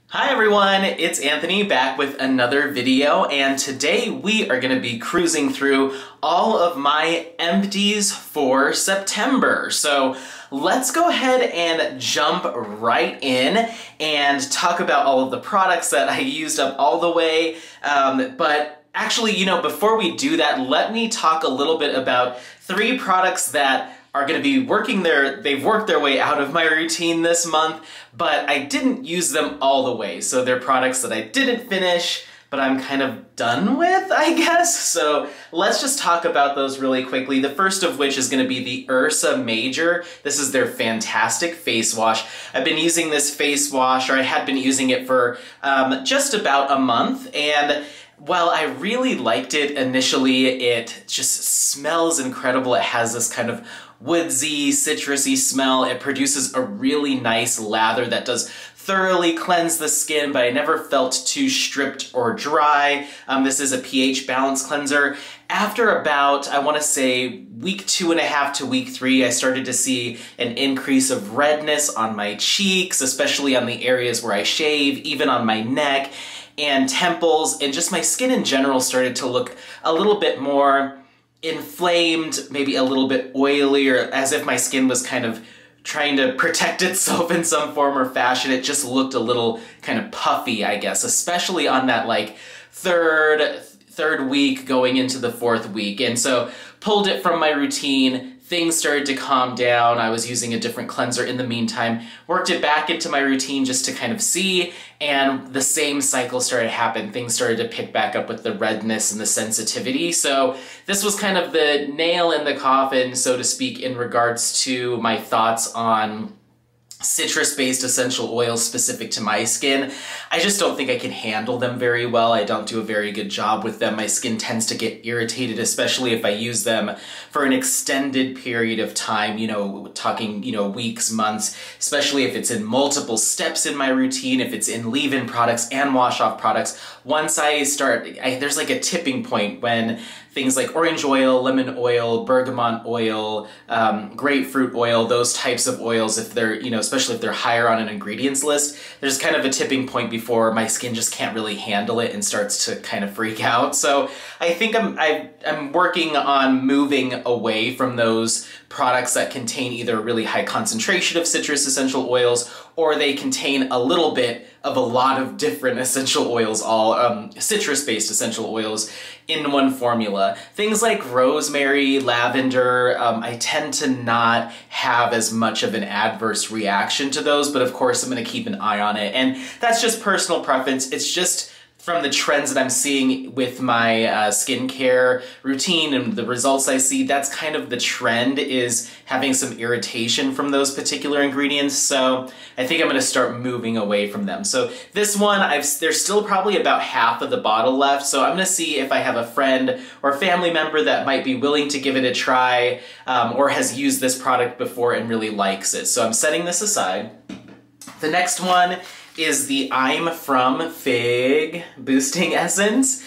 Hi everyone, it's Anthony back with another video, and today we are going to be cruising through all of my empties for September. So let's go ahead and jump right in and talk about all of the products that I used up all the way. But actually, before we do that, let me talk a little bit about 3 products that are going to be they've worked their way out of my routine this month, but I didn't use them all the way. So they're products that I didn't finish, but I'm kind of done with, I guess. So let's just talk about those really quickly. The first of which is going to be the Ursa Major. This is their fantastic face wash. I've been using this face wash, or I had been using it for just about a month, and while I really liked it initially, it just smells incredible. It has this kind of woodsy, citrusy smell. It produces a really nice lather that does thoroughly cleanse the skin, but I never felt too stripped or dry. This is a pH balance cleanser. After about, I want to say, week 2.5 to week 3, I started to see an increase of redness on my cheeks, especially on the areas where I shave, even on my neck and temples, and just my skin in general started to look a little bit more inflamed, maybe a little bit oily, or as if my skin was kind of trying to protect itself in some form or fashion. It just looked a little kind of puffy, I guess, especially on that like third week going into the 4th week. And so pulled it from my routine. Things started to calm down. I was using a different cleanser in the meantime, worked it back into my routine just to kind of see, and the same cycle started to happen. Things started to pick back up with the redness and the sensitivity. So this was kind of the nail in the coffin, so to speak, in regards to my thoughts on citrus-based essential oils specific to my skin. I just don't think I can handle them very well. I don't do a very good job with them. My skin tends to get irritated, especially if I use them for an extended period of time, talking, weeks, months, especially if it's in multiple steps in my routine, if it's in leave-in products and wash-off products. Once I start, there's like a tipping point when things like orange oil, lemon oil, bergamot oil, grapefruit oil, those types of oils, if they're, especially if they're higher on an ingredients list, there's kind of a tipping point before my skin just can't really handle it and starts to kind of freak out. So I think I'm working on moving away from those products that contain either a really high concentration of citrus essential oils, or they contain a little bit of a lot of different essential oils, all citrus-based essential oils in one formula. Things like rosemary, lavender, I tend to not have as much of an adverse reaction to those, but of course I'm going to keep an eye on it. And that's just personal preference. It's just from the trends that I'm seeing with my skincare routine and the results I see, that's kind of the trend, is having some irritation from those particular ingredients. So I think I'm going to start moving away from them. So this one, there's still probably about half of the bottle left. So I'm going to see if I have a friend or family member that might be willing to give it a try, or has used this product before and really likes it. So I'm setting this aside. The next one is the I'm From Fig Boosting Essence.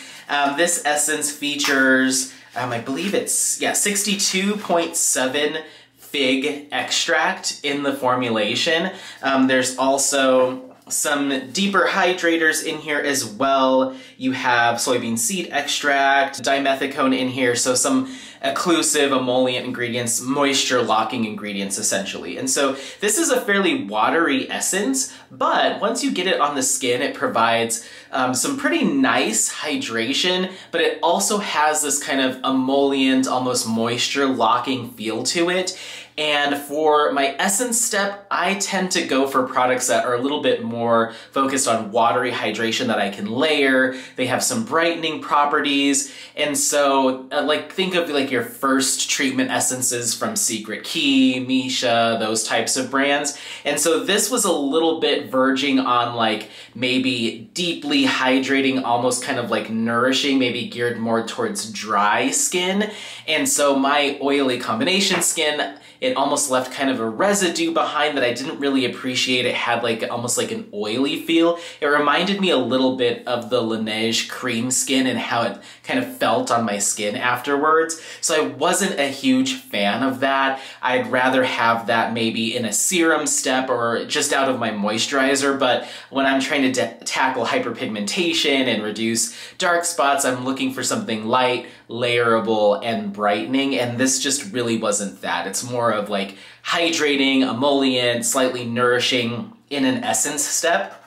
This essence features, I believe it's, 62.7 fig extract in the formulation. There's also some deeper hydrators in here as well. You have soybean seed extract, dimethicone in here, so some occlusive emollient ingredients, moisture locking ingredients essentially. And so this is a fairly watery essence, but once you get it on the skin, it provides some pretty nice hydration, but it also has this kind of emollient, almost moisture locking feel to it. And for my essence step, I tend to go for products that are a little bit more focused on watery hydration that I can layer. They have some brightening properties. And so think of like your first treatment essences from Secret Key, Misha, those types of brands. And so this was a little bit verging on like maybe deeply hydrating, almost kind of like nourishing, maybe geared more towards dry skin. And so my oily combination skin, it almost left kind of a residue behind that I didn't really appreciate. It had like almost like an oily feel. It reminded me a little bit of the Laneige cream skin and how it kind of felt on my skin afterwards. So I wasn't a huge fan of that. I'd rather have that maybe in a serum step or just out of my moisturizer, but when I'm trying to tackle hyperpigmentation and reduce dark spots, I'm looking for something light, layerable, and brightening, and this just really wasn't that. It's more of like hydrating, emollient, slightly nourishing in an essence step.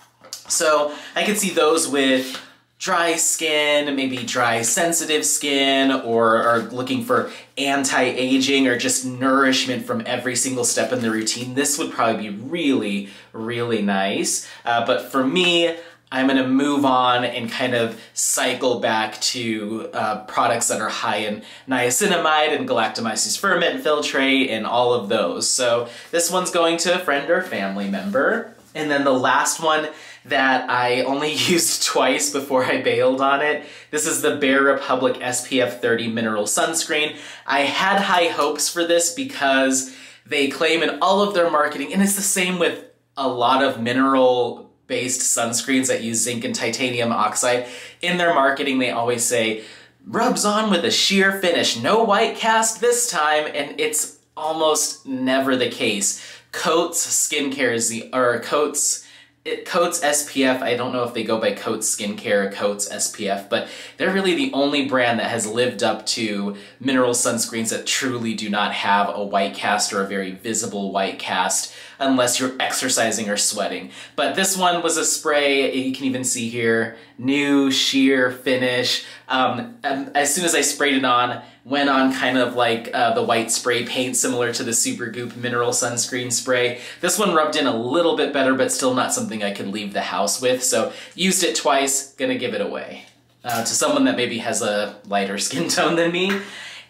So I could see those with dry skin, maybe dry sensitive skin, or are looking for anti-aging or just nourishment from every single step in the routine. This would probably be really, really nice. But for me, I'm gonna move on and kind of cycle back to products that are high in niacinamide and galactomyces ferment filtrate and all of those. So this one's going to a friend or family member. And then the last one that I only used twice before I bailed on it. This is the Bare Republic SPF 30 Mineral Sunscreen. I had high hopes for this because they claim in all of their marketing, and it's the same with a lot of mineral-based sunscreens that use zinc and titanium oxide. In their marketing, they always say, rubs on with a sheer finish, no white cast this time, and it's almost never the case. Coats Skincare is Coats SPF, I don't know if they go by Coats Skincare or Coats SPF, but they're really the only brand that has lived up to mineral sunscreens that truly do not have a white cast or a very visible white cast unless you're exercising or sweating. But this one was a spray, you can even see here, new sheer finish. As soon as I sprayed it on, went on kind of like the white spray paint similar to the Supergoop mineral sunscreen spray. This one rubbed in a little bit better, but still not something I could leave the house with. So used it twice, gonna give it away to someone that maybe has a lighter skin tone than me.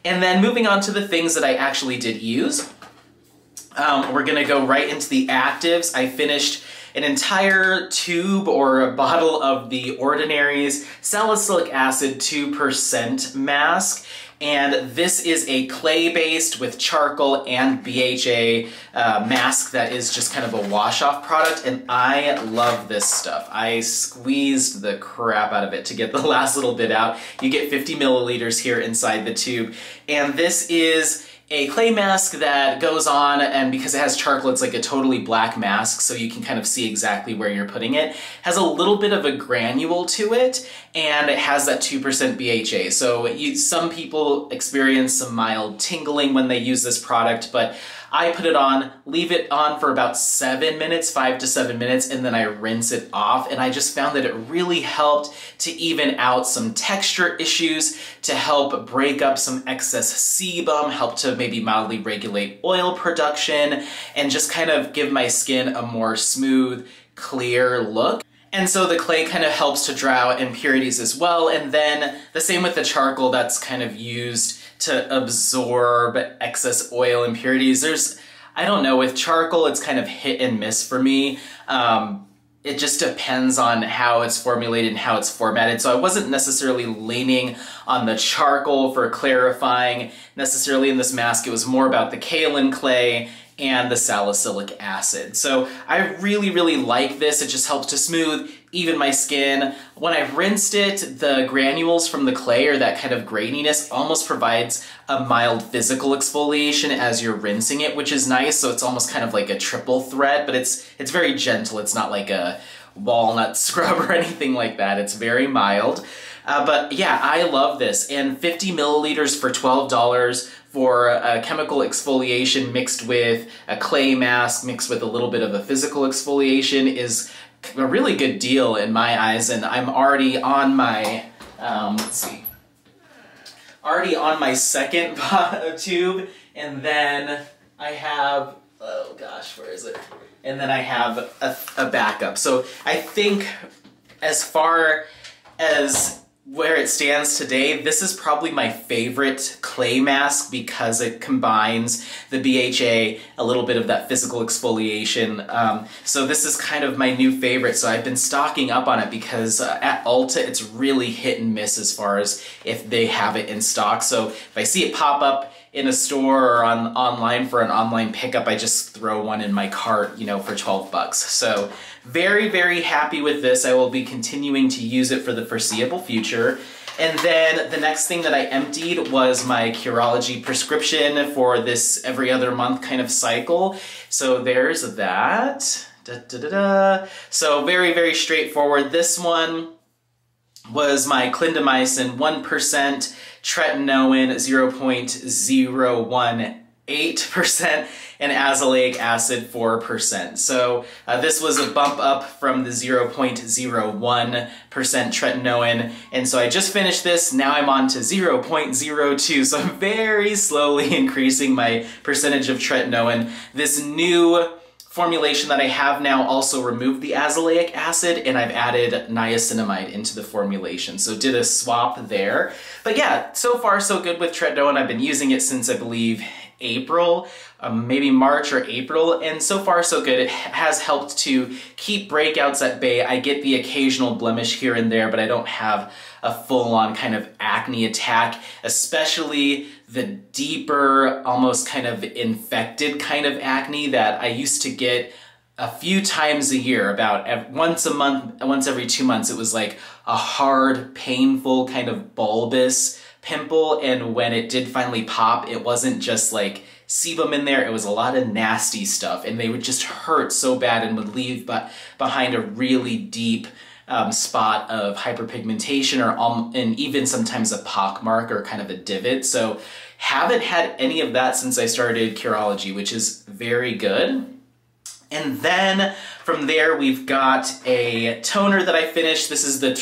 And then moving on to the things that I actually did use. We're gonna go right into the actives. I finished an entire tube or a bottle of the Ordinaries Salicylic Acid 2% mask. And this is a clay-based with charcoal and BHA mask that is just kind of a wash-off product, and I love this stuff. I squeezed the crap out of it to get the last little bit out. You get 50 milliliters here inside the tube, and this is a clay mask that goes on, and because it has charcoal, it's like a totally black mask, so you can kind of see exactly where you're putting it. Has a little bit of a granule to it, and it has that 2% BHA. So some people experience some mild tingling when they use this product, but I put it on, leave it on for about 7 minutes, 5 to 7 minutes, and then I rinse it off. And I just found that it really helped to even out some texture issues, to help break up some excess sebum, help to maybe mildly regulate oil production, and just kind of give my skin a more smooth, clear look. And so the clay kind of helps to draw out impurities as well. And then the same with the charcoal that's kind of used to absorb excess oil impurities. I don't know, with charcoal it's kind of hit and miss for me. It just depends on how it's formulated and how it's formatted. So I wasn't necessarily leaning on the charcoal for clarifying necessarily in this mask. It was more about the kaolin clay and the salicylic acid. So I really, really like this. It just helps to smooth even my skin. When I rinsed it, the granules from the clay, or that kind of graininess, almost provides a mild physical exfoliation as you're rinsing it, which is nice. So it's almost kind of like a triple threat, but it's very gentle. It's not like a walnut scrub or anything like that. It's very mild. But yeah, I love this. And 50 milliliters for $12 for a chemical exfoliation mixed with a clay mask, mixed with a little bit of a physical exfoliation is a really good deal in my eyes. And I'm already on my, already on my second tube. And then I have, oh gosh, where is it? And then I have a backup. So I think as far as where it stands today, this is probably my favorite clay mask because it combines the BHA, a little bit of that physical exfoliation. So this is kind of my new favorite. So I've been stocking up on it because at Ulta, it's really hit and miss as far as if they have it in stock. So if I see it pop up in a store or online for an online pickup, I just throw one in my cart, you know, for 12 bucks. So very, very happy with this. I will be continuing to use it for the foreseeable future. And then the next thing that I emptied was my Curology prescription for this every other month kind of cycle. So there's that. So very, very straightforward. This one was my clindamycin 1%, tretinoin 0.018%, and azelaic acid 4%. So this was a bump up from the 0.01% tretinoin, and so I just finished this. Now I'm on to 0.02, so I'm very slowly increasing my percentage of tretinoin. This new formulation that I have now also removed the azelaic acid, and I've added niacinamide into the formulation. So did a swap there. But yeah, so far so good with tretinoin. I've been using it since I believe April, maybe March or April, and so far so good. It has helped to keep breakouts at bay. I get the occasional blemish here and there, but I don't have a full-on kind of acne attack, especially the deeper, almost kind of infected kind of acne that I used to get a few times a year, about once a month, once every 2 months. It was like a hard, painful kind of bulbous pimple, and when it did finally pop, it wasn't just like sebum in there, it was a lot of nasty stuff, and they would just hurt so bad and would leave behind a really deep spot of hyperpigmentation, and even sometimes a pockmark or kind of a divot. So haven't had any of that since I started Curology, which is very good. And then from there, we've got a toner that I finished. This is the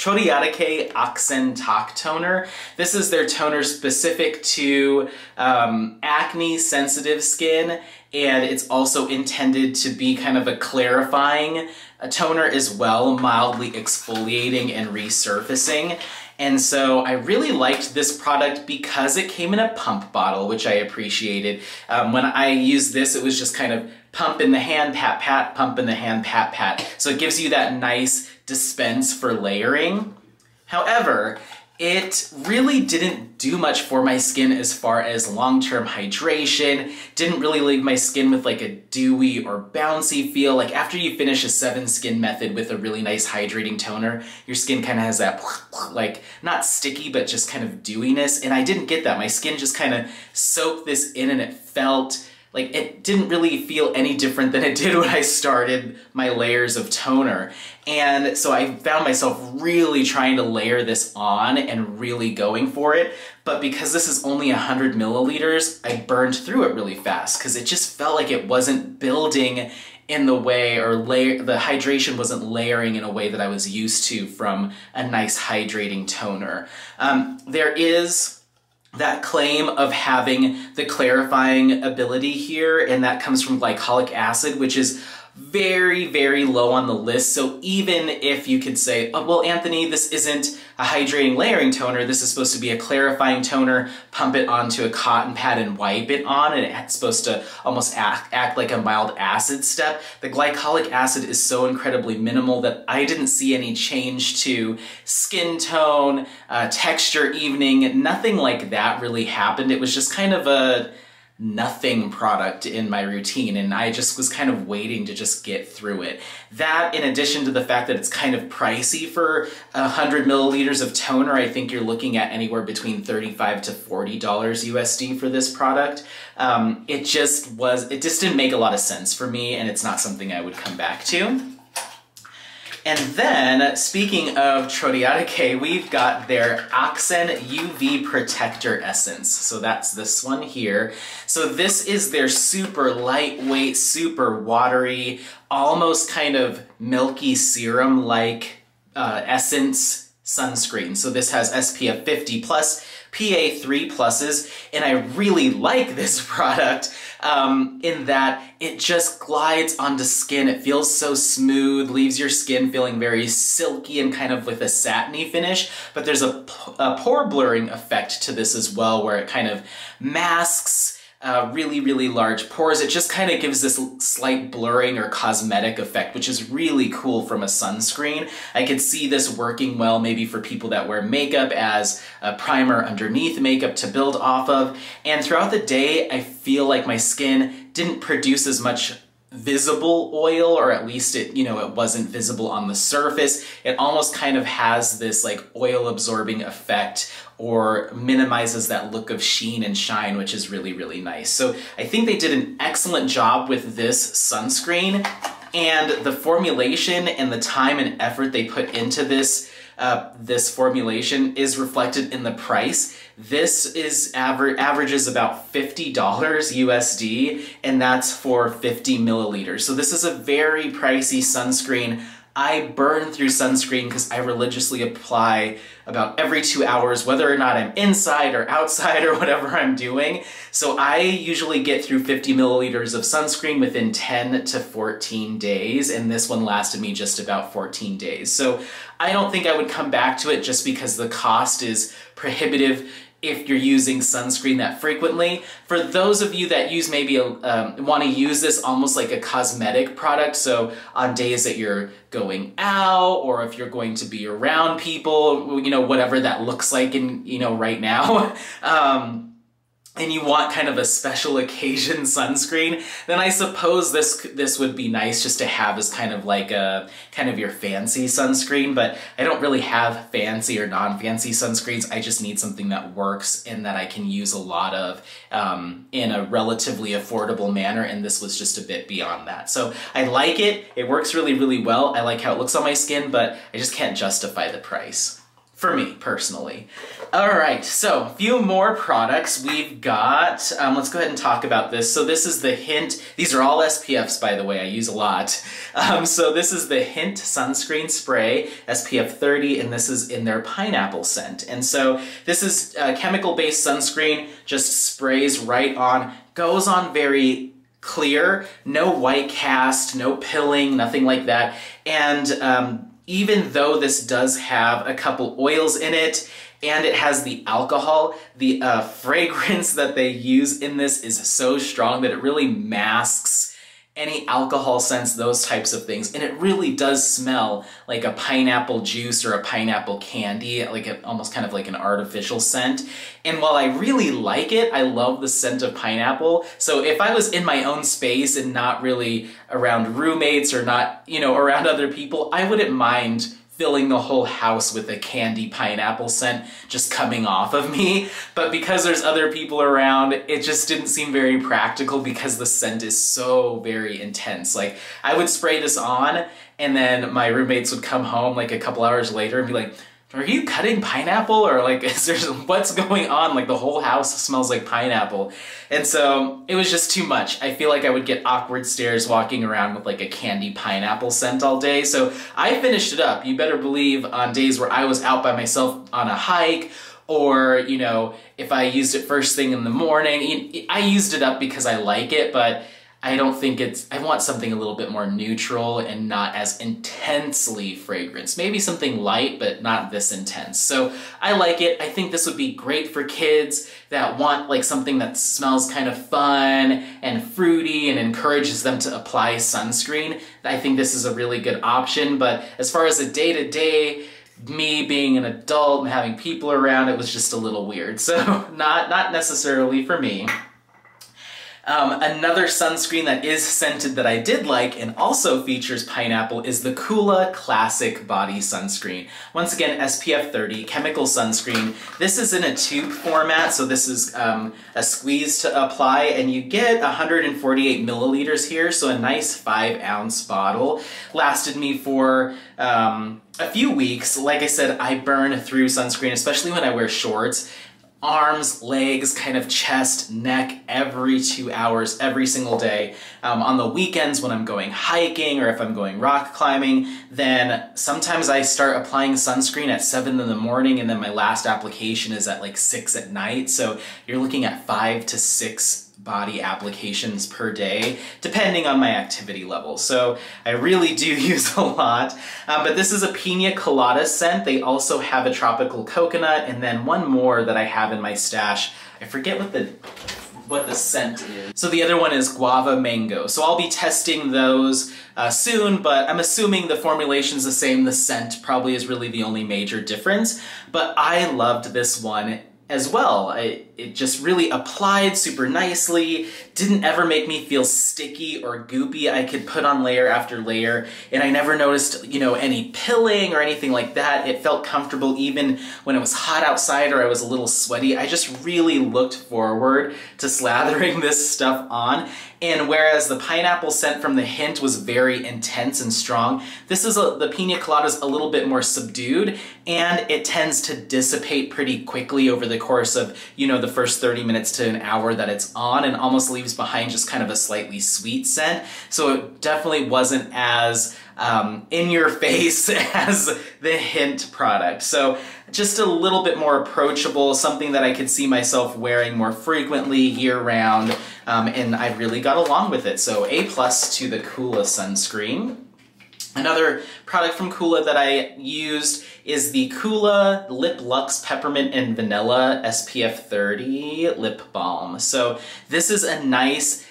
Ordinaries Accent Talk Toner. This is their toner specific to acne-sensitive skin, and it's also intended to be kind of a clarifying toner as well, mildly exfoliating and resurfacing. And so I really liked this product because it came in a pump bottle, which I appreciated. When I used this, it was just kind of pump in the hand, pat, pat, pump in the hand, pat, pat. So it gives you that nice dispense for layering. However, it really didn't do much for my skin as far as long-term hydration. Didn't really leave my skin with like a dewy or bouncy feel. Like after you finish a 7 skin method with a really nice hydrating toner, your skin kind of has that like, not sticky, but just kind of dewiness. And I didn't get that. My skin just kind of soaked this in, and it felt like it didn't really feel any different than it did when I started my layers of toner. And so I found myself really trying to layer this on and really going for it. But because this is only 100 milliliters, I burned through it really fast because it just felt like it wasn't building in the way, or the hydration wasn't layering in a way that I was used to from a nice hydrating toner. There is that claim of having the clarifying ability here, and that comes from glycolic acid, which is very, very low on the list. So even if you could say, oh, well, Anthony, this isn't a hydrating layering toner, this is supposed to be a clarifying toner, pump it onto a cotton pad and wipe it on, and it's supposed to almost act like a mild acid step. The glycolic acid is so incredibly minimal that I didn't see any change to skin tone, texture evening, nothing like that really happened. It was just kind of a nothing product in my routine, and I just was kind of waiting to just get through it. That, in addition to the fact that it's kind of pricey for 100 milliliters of toner, I think you're looking at anywhere between $35 to $40 USD for this product. It just didn't make a lot of sense for me, and it's not something I would come back to. And then, speaking of Ordinaries, we've got their Accent UV Protector Essence. So that's this one here. So this is their super lightweight, super watery, almost kind of milky serum-like essence sunscreen. So this has SPF 50+, PA3 pluses, and I really like this product in that it just glides onto skin. It feels so smooth, leaves your skin feeling very silky and kind of with a satiny finish, but there's a pore blurring effect to this as well, where it kind of masks really, really large pores. It just kind of gives this slight blurring or cosmetic effect, which is really cool from a sunscreen. I could see this working well maybe for people that wear makeup as a primer underneath makeup to build off of. And throughout the day, I feel like my skin didn't produce as much visible oil, or at least it, you know, it wasn't visible on the surface. It almost kind of has this like oil absorbing effect, or minimizes that look of sheen and shine, which is really, really nice. So I think they did an excellent job with this sunscreen, and the formulation and the time and effort they put into this formulation is reflected in the price. This is averages about $50 USD, and that's for 50 milliliters. So this is a very pricey sunscreen. I burn through sunscreen because I religiously apply about every 2 hours, whether or not I'm inside or outside or whatever I'm doing. So I usually get through 50 milliliters of sunscreen within 10 to 14 days, and this one lasted me just about 14 days. So I don't think I would come back to it just because the cost is prohibitive if you're using sunscreen that frequently. For those of you that use maybe want to use this almost like a cosmetic product, so on days that you're going out, or if you're going to be around people, you know, whatever that looks like in, you know, right now, and you want kind of a special occasion sunscreen, then I suppose this would be nice just to have as kind of like a kind of your fancy sunscreen. But I don't really have fancy or non-fancy sunscreens. I just need something that works and that I can use a lot of in a relatively affordable manner, and this was just a bit beyond that. So I like it. It works really, really well. I like how it looks on my skin, but I just can't justify the price. For me, personally. All right, so a few more products. We've got, let's go ahead and talk about this. So this is the Hint, these are all SPFs, by the way, I use a lot. So this is the Hint Sunscreen Spray, SPF 30, and this is in their pineapple scent. And so this is a chemical-based sunscreen, just sprays right on, goes on very clear, no white cast, no pilling, nothing like that. And even though this does have a couple oils in it, and it has the alcohol, the fragrance that they use in this is so strong that it really masks any alcohol scents, those types of things. And it really does smell like a pineapple juice or a pineapple candy, like almost kind of like an artificial scent. And while I really like it, I love the scent of pineapple. So if I was in my own space and not really around roommates or not, you know, around other people, I wouldn't mind filling the whole house with a candy pineapple scent just coming off of me. But because there's other people around, it just didn't seem very practical because the scent is so very intense. Like, I would spray this on and then my roommates would come home like a couple hours later and be like, are you cutting pineapple? Or like, what's going on? Like, the whole house smells like pineapple. And so it was just too much. I feel like I would get awkward stares walking around with like a candy pineapple scent all day. So I finished it up. You better believe on days where I was out by myself on a hike, or, you know, if I used it first thing in the morning, I used it up because I like it, but I don't think I want something a little bit more neutral and not as intensely fragranced. Maybe something light, but not this intense. So I like it. I think this would be great for kids that want like something that smells kind of fun and fruity and encourages them to apply sunscreen. I think this is a really good option. But as far as a day-to-day, me being an adult and having people around, it was just a little weird. So not necessarily for me. Another sunscreen that is scented that I did like and also features pineapple is the Kula Classic Body Sunscreen. Once again, SPF 30, chemical sunscreen. This is in a tube format, so this is a squeeze to apply, and you get 148 milliliters here, so a nice 5-ounce bottle. Lasted me for a few weeks. Like I said, I burn through sunscreen, especially when I wear shorts. Arms, legs, kind of chest, neck, every 2 hours, every single day. On the weekends when I'm going hiking or if I'm going rock climbing, then sometimes I start applying sunscreen at 7 in the morning and then my last application is at like 6 at night. So you're looking at 5 to 6 body applications per day, depending on my activity level. So I really do use a lot. But this is a pina colada scent. They also have a tropical coconut, and then one more that I have in my stash. I forget what what the scent is. So the other one is Guava Mango. So I'll be testing those soon, but I'm assuming the formulation's the same. The scent probably is really the only major difference, but I loved this one as well. It just really applied super nicely, didn't ever make me feel sticky or goopy. I could put on layer after layer, and I never noticed, you know, any pilling or anything like that. It felt comfortable even when it was hot outside or I was a little sweaty. I just really looked forward to slathering this stuff on. And whereas the pineapple scent from the hint was very intense and strong, this is the pina colada is a little bit more subdued, and it tends to dissipate pretty quickly over the course of, you know, the first 30 minutes to an hour that it's on, and almost leaves behind just kind of a slightly sweet scent. So it definitely wasn't as in your face as the hint product. So just a little bit more approachable, something that I could see myself wearing more frequently year round, and I really got along with it. So A+ to the Kula sunscreen. Another product from Kula that I used is the Kula Lip Luxe Peppermint and Vanilla SPF 30 Lip Balm. So this is a nice,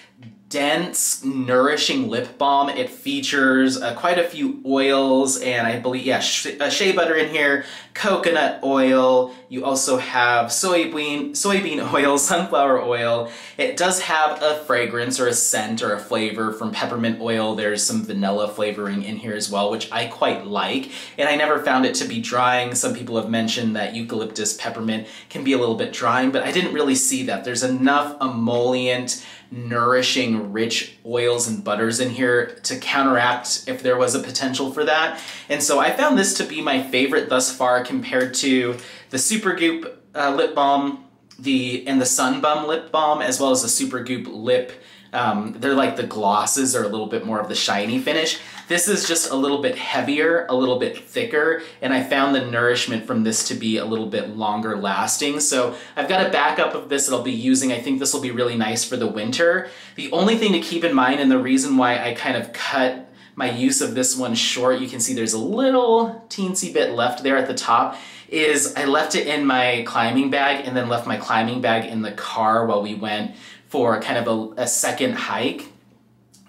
dense, nourishing lip balm. It features quite a few oils, and I believe, yeah, shea butter in here, coconut oil. You also have soybean oil, sunflower oil. It does have a fragrance or a scent or a flavor from peppermint oil. There's some vanilla flavoring in here as well, which I quite like, and I never found it to be drying. Some people have mentioned that eucalyptus peppermint can be a little bit drying, but I didn't really see that. There's enough emollient, nourishing, rich oils and butters in here to counteract if there was a potential for that. And so I found this to be my favorite thus far compared to the Supergoop lip balm and the Sun Bum lip balm, as well as the Supergoop lip. They're like the glosses are a little bit more of the shiny finish. This is just a little bit heavier, a little bit thicker, and I found the nourishment from this to be a little bit longer lasting. So I've got a backup of this that I'll be using. I think this will be really nice for the winter. The only thing to keep in mind, and the reason why I kind of cut my use of this one short, you can see there's a little teensy bit left there at the top, is I left it in my climbing bag and then left my climbing bag in the car while we went for kind of a second hike.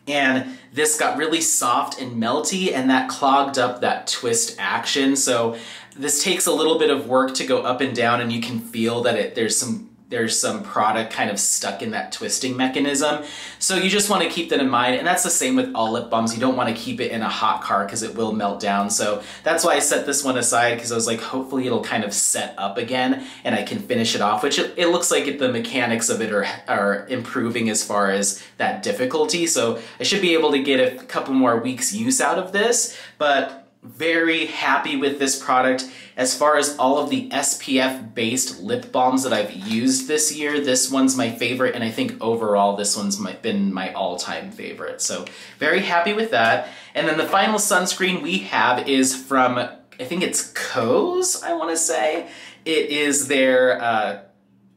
And this got really soft and melty, and that clogged up that twist action. So this takes a little bit of work to go up and down, and you can feel that there's some product kind of stuck in that twisting mechanism. So you just want to keep that in mind, and that's the same with all lip balms. You don't want to keep it in a hot car because it will melt down. So that's why I set this one aside, because I was like, hopefully it'll kind of set up again and I can finish it off, which it looks like the mechanics of it are improving as far as that difficulty. So I should be able to get a couple more weeks use out of this, but very happy with this product. As far as all of the SPF-based lip balms that I've used this year, this one's my favorite, and I think overall this one's been my all-time favorite. So very happy with that. And then the final sunscreen we have is from, I think it's Co's, I want to say. It is their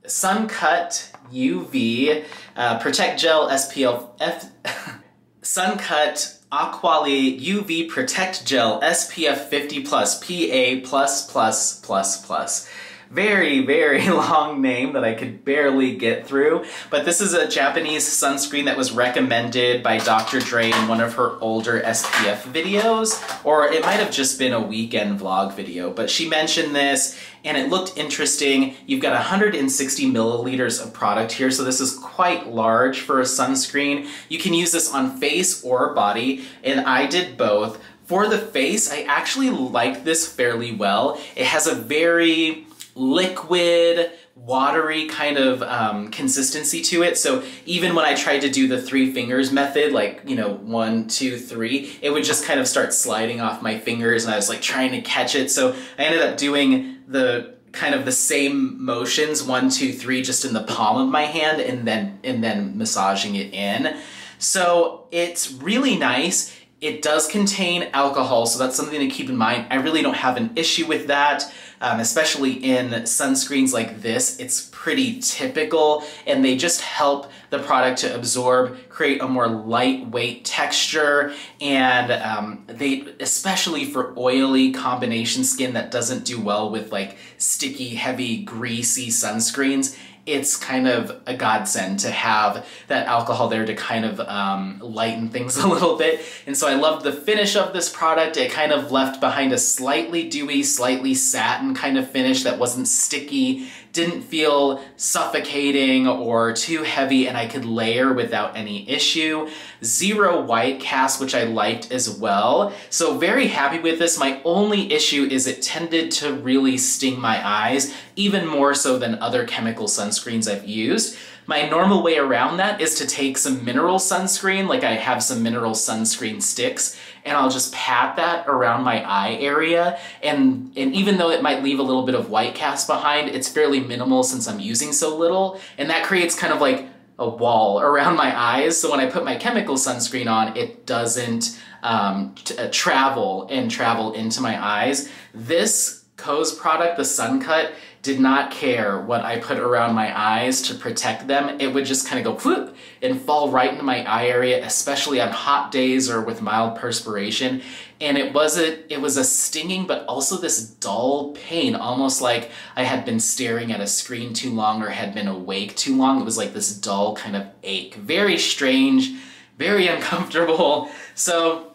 Sun Cut UV Protect Gel SPF Sun Cut Aquali UV Protect Gel SPF 50 plus PA+++++. Very, very long name that I could barely get through, but this is a Japanese sunscreen that was recommended by Dr. Dre in one of her older SPF videos, or it might have just been a weekend vlog video, but she mentioned this and it looked interesting. You've got 160 milliliters of product here, so this is quite large for a sunscreen. You can use this on face or body, and I did both. For the face, I actually liked this fairly well. It has a very liquid, watery kind of consistency to it. So even when I tried to do the 3 fingers method, like, you know, 1, 2, 3, it would just kind of start sliding off my fingers, and I was like trying to catch it. So I ended up doing the kind of the same motions, 1, 2, 3, just in the palm of my hand, and then massaging it in. So it's really nice. It does contain alcohol, so that's something to keep in mind. I really don't have an issue with that, especially in sunscreens like this. It's pretty typical, and they just help the product to absorb, create a more lightweight texture, and they, especially for oily combination skin that doesn't do well with like sticky, heavy, greasy sunscreens, it's kind of a godsend to have that alcohol there to kind of lighten things a little bit. And so I loved the finish of this product. It kind of left behind a slightly dewy, slightly satin kind of finish that wasn't sticky, didn't feel suffocating or too heavy, and I could layer without any issue. Zero white cast, which I liked as well. So very happy with this. My only issue is it tended to really sting my eyes, even more so than other chemical sunscreens I've used. My normal way around that is to take some mineral sunscreen, like I have some mineral sunscreen sticks, and I'll just pat that around my eye area. And even though it might leave a little bit of white cast behind, it's fairly minimal since I'm using so little. And that creates kind of like a wall around my eyes. So when I put my chemical sunscreen on, it doesn't travel into my eyes. This Co's product, the Sun Cut, did not care what I put around my eyes to protect them. It would just kind of go whoop and fall right into my eye area, especially on hot days or with mild perspiration. And it was a stinging, but also this dull pain, almost like I had been staring at a screen too long or had been awake too long. It was like this dull kind of ache. Very strange, very uncomfortable. So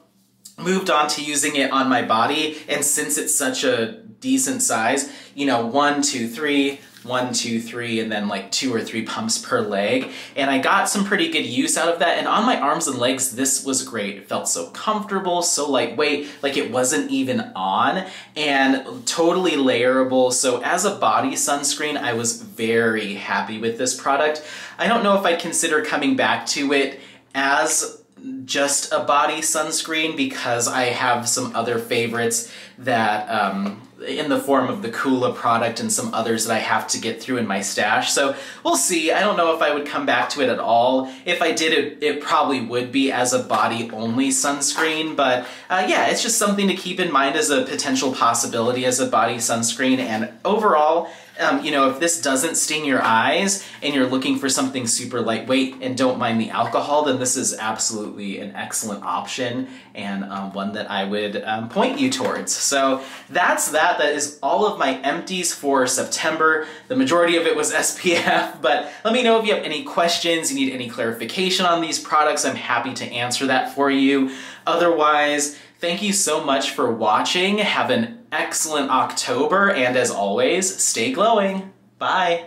moved on to using it on my body, and since it's such a decent size, you know, 1, 2, 3, 1, 2, 3, and then like 2 or 3 pumps per leg. And I got some pretty good use out of that. And on my arms and legs, this was great. It felt so comfortable, so lightweight, like it wasn't even on, and totally layerable. So as a body sunscreen, I was very happy with this product. I don't know if I'd consider coming back to it as just a body sunscreen, because I have some other favorites that in the form of the Kula product and some others that I have to get through in my stash. So we'll see. I don't know if I would come back to it at all. If I did, it probably would be as a body-only sunscreen. But yeah, it's just something to keep in mind as a potential possibility as a body sunscreen. And overall, you know, if this doesn't sting your eyes and you're looking for something super lightweight and don't mind the alcohol, then this is absolutely an excellent option and one that I would point you towards. So that's that. That is all of my empties for September. The majority of it was SPF, but let me know if you have any questions, you need any clarification on these products. I'm happy to answer that for you. Otherwise, thank you so much for watching. Have an excellent October, and as always, stay glowing. Bye.